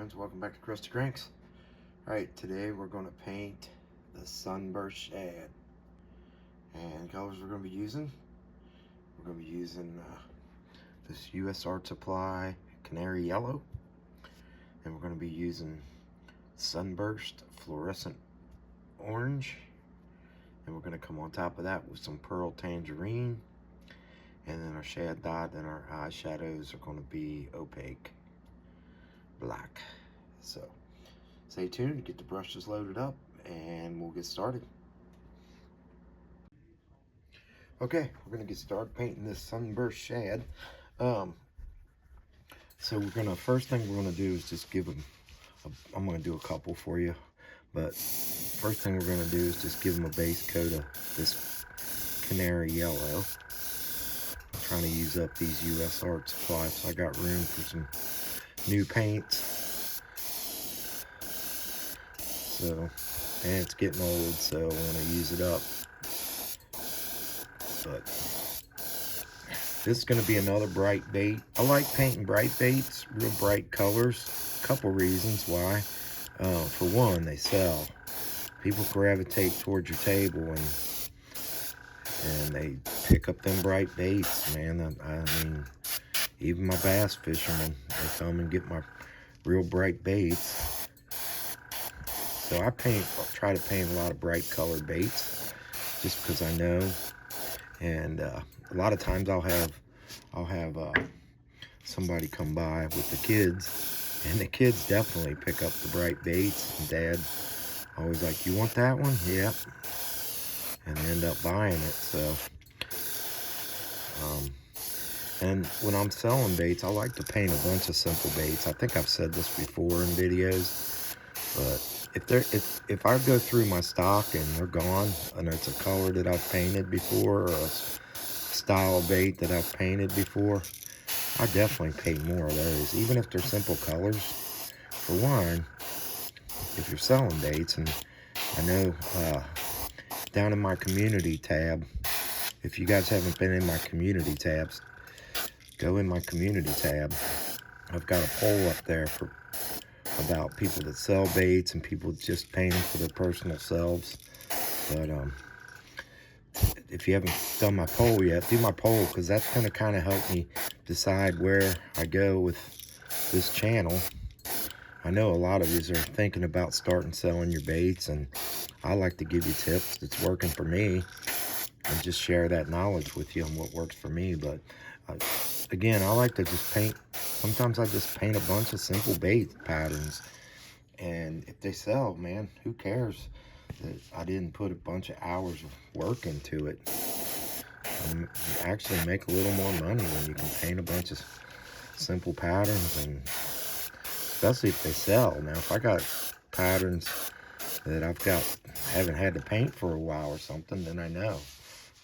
friends, welcome back to Crusty Cranks. Alright, today we're going to paint the Sunburst Shad. And colors we're going to be using, this US Art Supply Canary Yellow. And we're going to be using Sunburst Fluorescent Orange. And we're going to come on top of that with some Pearl Tangerine. And then our shad dot and our eyeshadows are going to be Opaque Black. So stay tuned to get the brushes loaded up and we'll get started. Okay, we're gonna get started painting this Sunburst Shad. So we're gonna, first thing we're gonna do is just give them, I'm gonna do a couple for you, but first thing we're gonna do is just give them a base coat of this Canary yellow. I'm trying to use up these US Art Supply, so I got room for some new paints. So, and it's getting old, so I want to use it up. But this is going to be another bright bait. I like painting bright baits, real bright colors. Couple reasons why. For one, they sell. People gravitate towards your table and they pick up them bright baits, man. I mean, even my bass fishermen, they come and get my real bright baits. So I try to paint a lot of bright colored baits, just because I know. And a lot of times I'll have somebody come by with the kids, and the kids definitely pick up the bright baits. And Dad always like, "You want that one?" Yep. And end up buying it. So. And when I'm selling baits, I like to paint a bunch of simple baits. I think I've said this before in videos, but if I go through my stock and they're gone, and it's a color that I've painted before, or a style of bait that I've painted before, I definitely paint more of those, even if they're simple colors. For one, if you're selling baits, and I know down in my community tab, if you guys haven't been in my community tabs, go in my community tab. I've got a poll up there about people that sell baits and people just painting for their personal selves. But if you haven't done my poll yet, do my poll, because that's going to kind of help me decide where I go with this channel. I know a lot of you are thinking about starting selling your baits, and I like to give you tips that's working for me and just share that knowledge with you on what works for me. But again, I like to just paint. Sometimes I just paint a bunch of simple bait patterns, and if they sell, man, who cares that I didn't put a bunch of hours of work into it? And you actually make a little more money when you can paint a bunch of simple patterns, and especially if they sell. Now, if I got patterns that haven't had to paint for a while or something, then I know.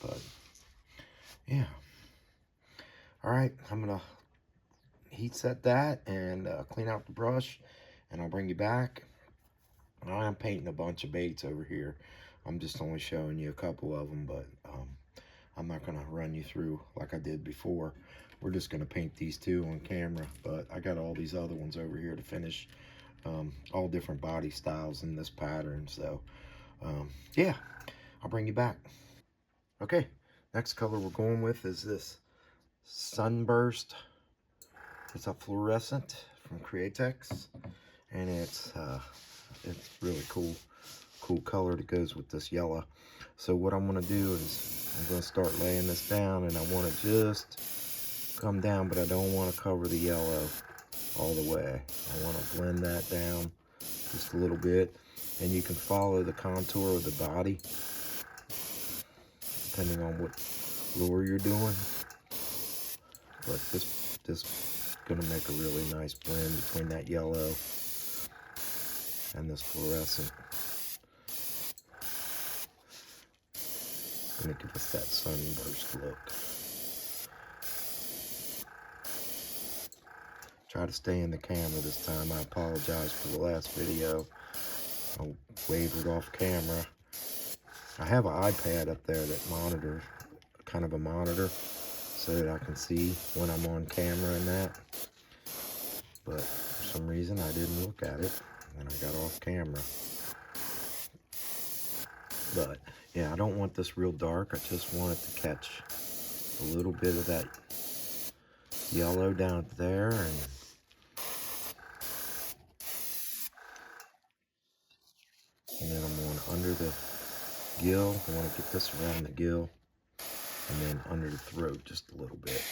But yeah. All right, I'm gonna heat set that and clean out the brush, and I'll bring you back. I'm painting a bunch of baits over here. I'm just only showing you a couple of them, but I'm not gonna run you through like I did before. We're just gonna paint these two on camera, but I got all these other ones over here to finish. All different body styles in this pattern. So yeah, I'll bring you back. Okay, next color we're going with is this Sunburst. It's a fluorescent from Createx, and it's really cool color that goes with this yellow. So what I'm gonna do is I'm gonna start laying this down, and I want to just come down, but I don't want to cover the yellow all the way. I want to blend that down just a little bit, and you can follow the contour of the body depending on what lure you're doing. But this is going to make a really nice blend between that yellow and this fluorescent. It's going to give us that sunburst look. Try to stay in the camera this time. I apologize for the last video. I wavered off camera. I have an iPad up there that monitors, kind of a monitor, so that I can see when I'm on camera and that. But for some reason I didn't look at it when I got off camera. But yeah, I don't want this real dark. I just want it to catch a little bit of that yellow down there, and then I'm going under the gill. I want to get this around the gill, and then under the throat just a little bit.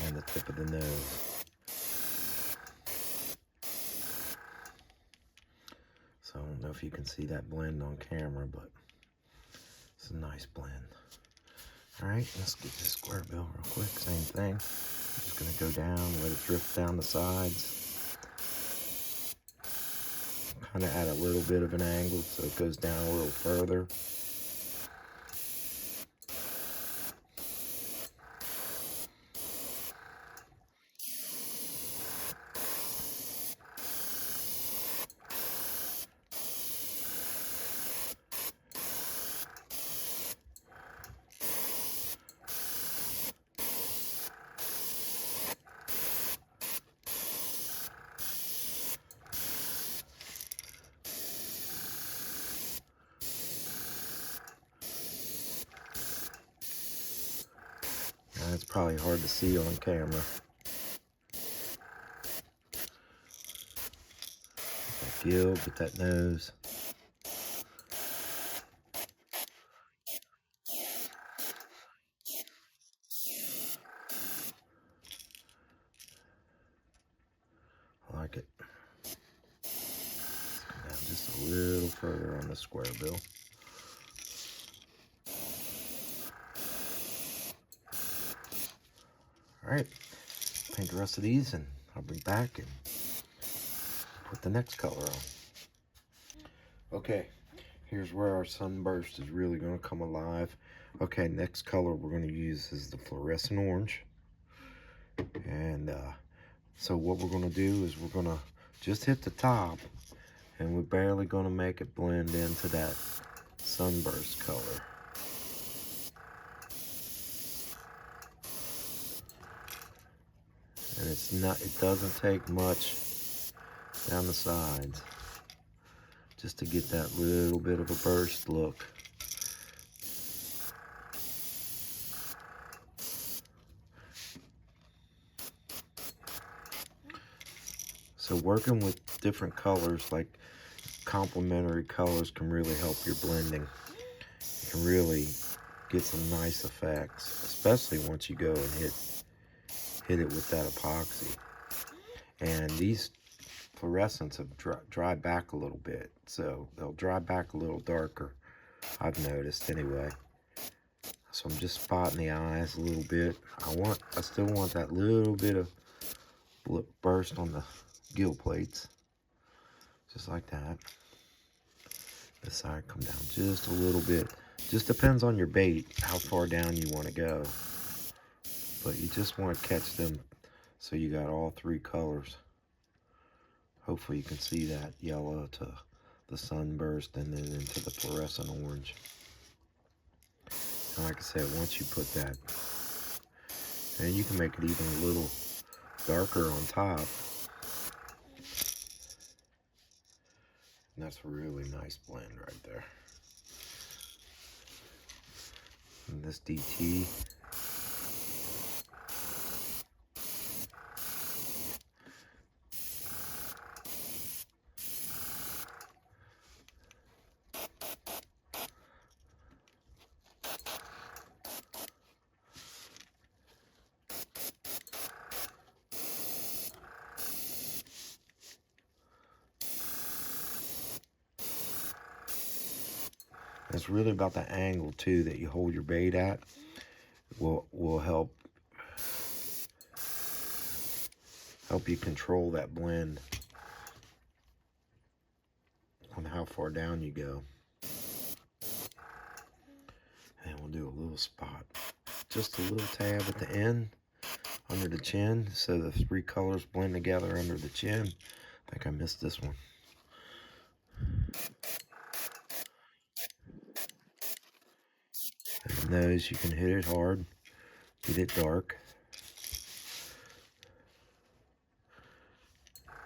And the tip of the nose. So I don't know if you can see that blend on camera, but it's a nice blend. Alright, let's get this square bill real quick. Same thing. I'm just going to go down, let it drift down the sides. Kind of at a little bit of an angle so it goes down a little further. It's probably hard to see on camera. Get that gill, get that nose. I like it. Let's come down just a little further on the square bill. Alright, paint the rest of these and I'll bring back and put the next color on. Okay, here's where our sunburst is really going to come alive. Okay, next color we're going to use is the fluorescent orange. And so what we're going to do is we're going to just hit the top, and we're barely going to make it blend into that sunburst color. And it doesn't take much down the sides just to get that little bit of a burst look. So working with different colors, like complementary colors, can really help your blending. You can really get some nice effects, especially once you go and hit it with that epoxy. And these fluorescents have dried back a little bit, so they'll dry back a little darker, I've noticed anyway. So I'm just spotting the eyes a little bit. I still want that little bit of burst on the gill plates, just like that. This side come down just a little bit. Just depends on your bait, how far down you want to go. But you just want to catch them so you got all three colors. Hopefully you can see that yellow to the sunburst and then into the fluorescent orange. And like I said, once you put that, and you can make it even a little darker on top. And that's a really nice blend right there. And this DT. It's really about the angle too that you hold your bait at. Will help you control that blend on how far down you go. And we'll do a little spot, just a little tab at the end under the chin, so the three colors blend together under the chin. I think I missed this one. And the nose, you can hit it hard Get it dark.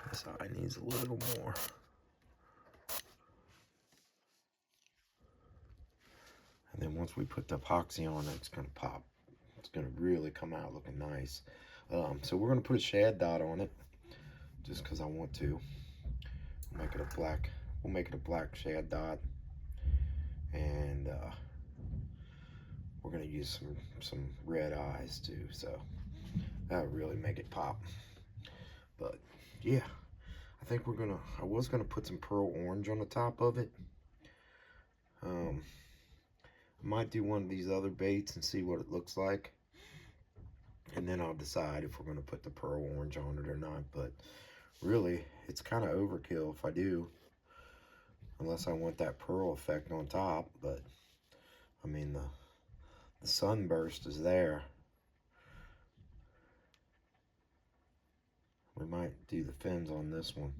This eye needs a little more. And then once we put the epoxy on, it's going to pop. It's going to really come out looking nice. So we're going to put a shad dot on it, just because I want to. Make it a black. We'll make it a black shad dot, and we're going to use some red eyes too. So that'll really make it pop. But yeah, I think we're gonna. I was gonna put some pearl orange on the top of it. I might do one of these other baits and see what it looks like, and then I'll decide if we're gonna put the pearl orange on it or not. But really, it's kind of overkill if I do, unless I want that pearl effect on top. But I mean, the sunburst is there. We might do the fins on this one,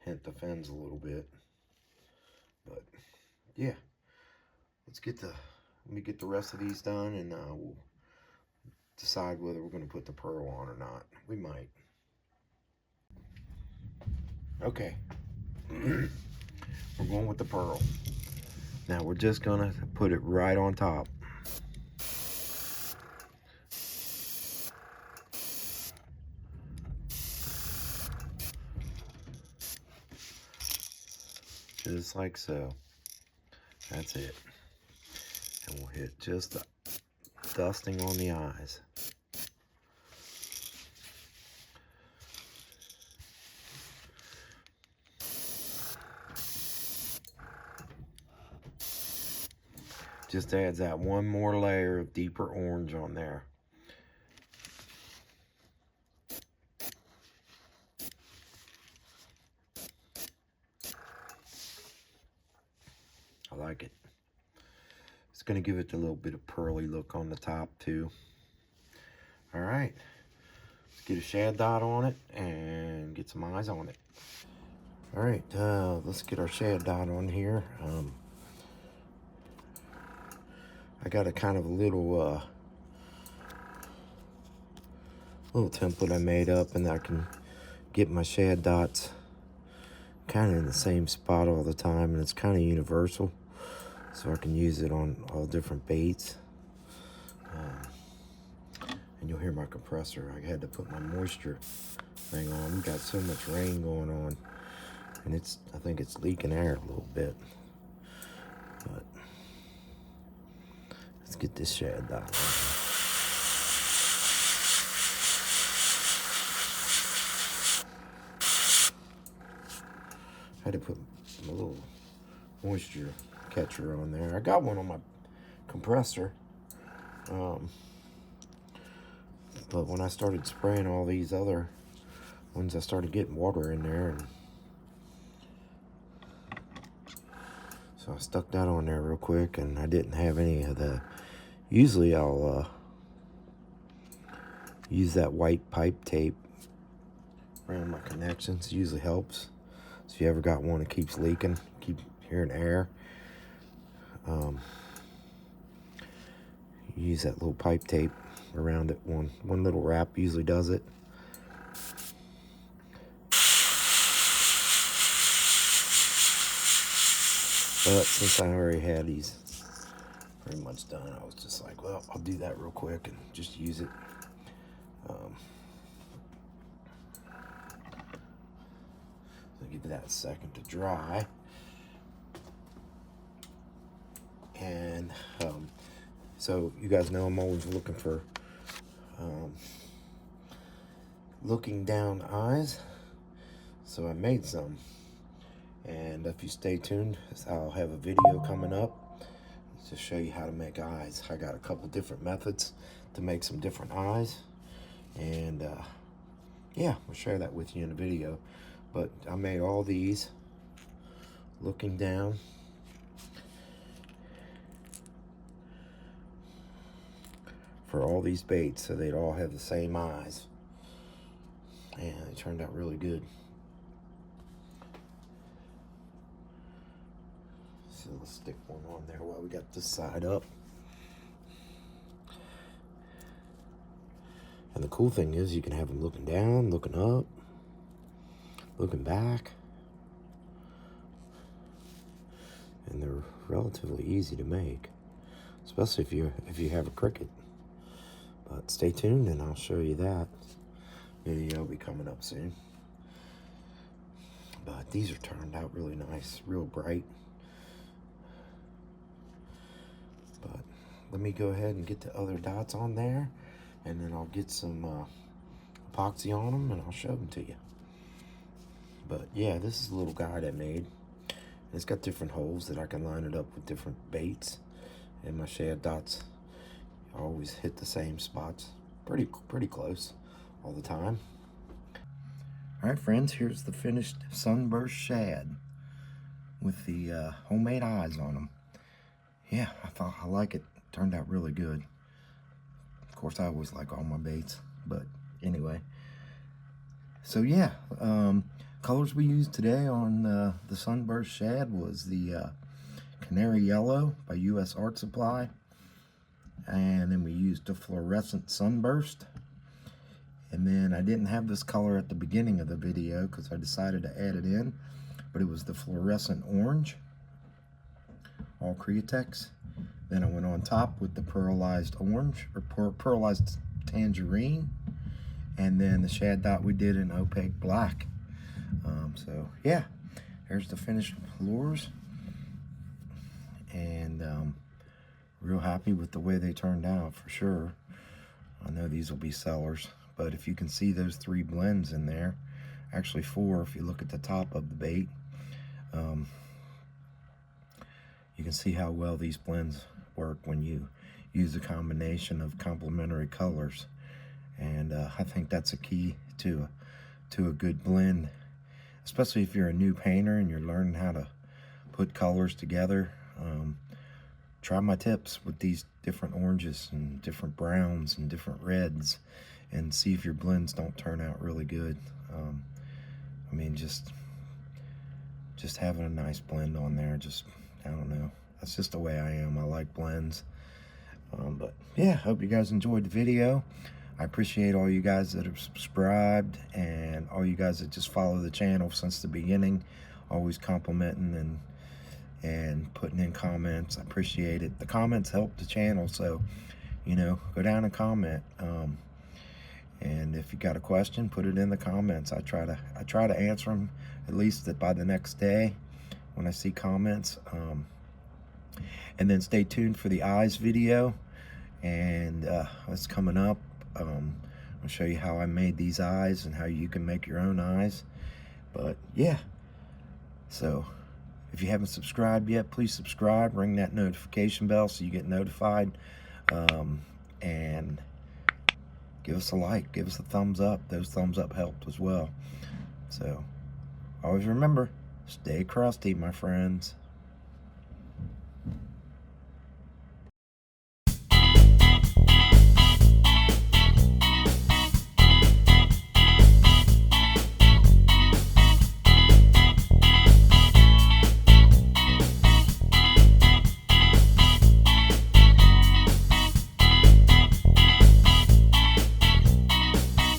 hint the fins a little bit. But yeah, let me get the rest of these done, and we'll decide whether we're going to put the pearl on or not. We might. Okay. We're going with the pearl. Now we're just going to put it right on top. Just like so. That's it. And we'll hit just the dusting on the eyes. Just adds that one more layer of deeper orange on there. I like it. It's going to give it a little bit of pearly look on the top too. All right, let's get a shad dot on it and get some eyes on it. All right, let's get our shad dot on here. I got a kind of a little template I made up, and I can get my shad dots kind of in the same spot all the time, and it's kind of universal, so I can use it on all different baits. And you'll hear my compressor. I had to put my moisture thing on. We got so much rain going on, and I think it's leaking air a little bit. But let's get this shad dot on. I had to put a little moisture catcher on there. I got one on my compressor. But when I started spraying all these other ones, I started getting water in there, and so I stuck that on there real quick, and I didn't have any of the. Usually I'll use that white pipe tape around my connections. It usually helps. So if you ever got one that keeps leaking, keep hearing air, use that little pipe tape around it. One little wrap usually does it. But since I already had these pretty much done, I was just like, well, I'll do that real quick and just use it. So give that a second to dry. And so you guys know I'm always looking for looking down eyes, so I made some, and if you stay tuned, I'll have a video coming up to show you how to make eyes. I got a couple different methods to make some different eyes, and yeah, we'll share that with you in the video. But I made all these looking down. For all these baits, so they'd all have the same eyes, and it turned out really good. So let's stick one on there while we got this side up. And the cool thing is you can have them looking down, looking up, looking back. And they're relatively easy to make, especially if you have a Cricut. But stay tuned and I'll show you that. Video will be coming up soon. But these are turned out really nice, real bright. But let me go ahead and get the other dots on there, and then I'll get some epoxy on them and I'll show them to you. But yeah, this is a little guide I made. It's got different holes that I can line it up with different baits, and my shad dots always hit the same spots, pretty close all the time. All right, friends, here's the finished Sunburst Shad with the homemade eyes on them. Yeah, I like it. Turned out really good. Of course, I always like all my baits, but anyway. So yeah, colors we used today on the Sunburst Shad was the Canary Yellow by US Art Supply, and then we used the Fluorescent Sunburst. And then I didn't have this color at the beginning of the video because I decided to add it in, but it was the Fluorescent Orange, all Createx. Then I went on top with the Pearlized Orange, or Pearlized Tangerine, and then the shad dot we did in Opaque Black. So yeah, there's the finished lures, and real happy with the way they turned out for sure. I know these will be sellers, but if you can see those 3 blends in there, actually 4 if you look at the top of the bait, you can see how well these blends work when you use a combination of complementary colors. And I think that's a key to a good blend, especially if you're a new painter and you're learning how to put colors together. Try my tips with these different oranges and different browns and different reds, and see if your blends don't turn out really good. I mean, just having a nice blend on there, I don't know, that's just the way I am. I like blends. But yeah, hope you guys enjoyed the video. I appreciate all you guys that have subscribed, and all you guys that just follow the channel since the beginning, always complimenting and putting in comments. I appreciate it. The comments help the channel, so you know, go down and comment. And if you got a question, put it in the comments. I try to answer them at least by the next day when I see comments. And then stay tuned for the eyes video, and it's coming up. I'll show you how I made these eyes and how you can make your own eyes. But yeah, so if you haven't subscribed yet, please subscribe, ring that notification bell so you get notified, and give us a like, give us a thumbs up. Those thumbs up helped as well. So always remember, stay crusty, my friends.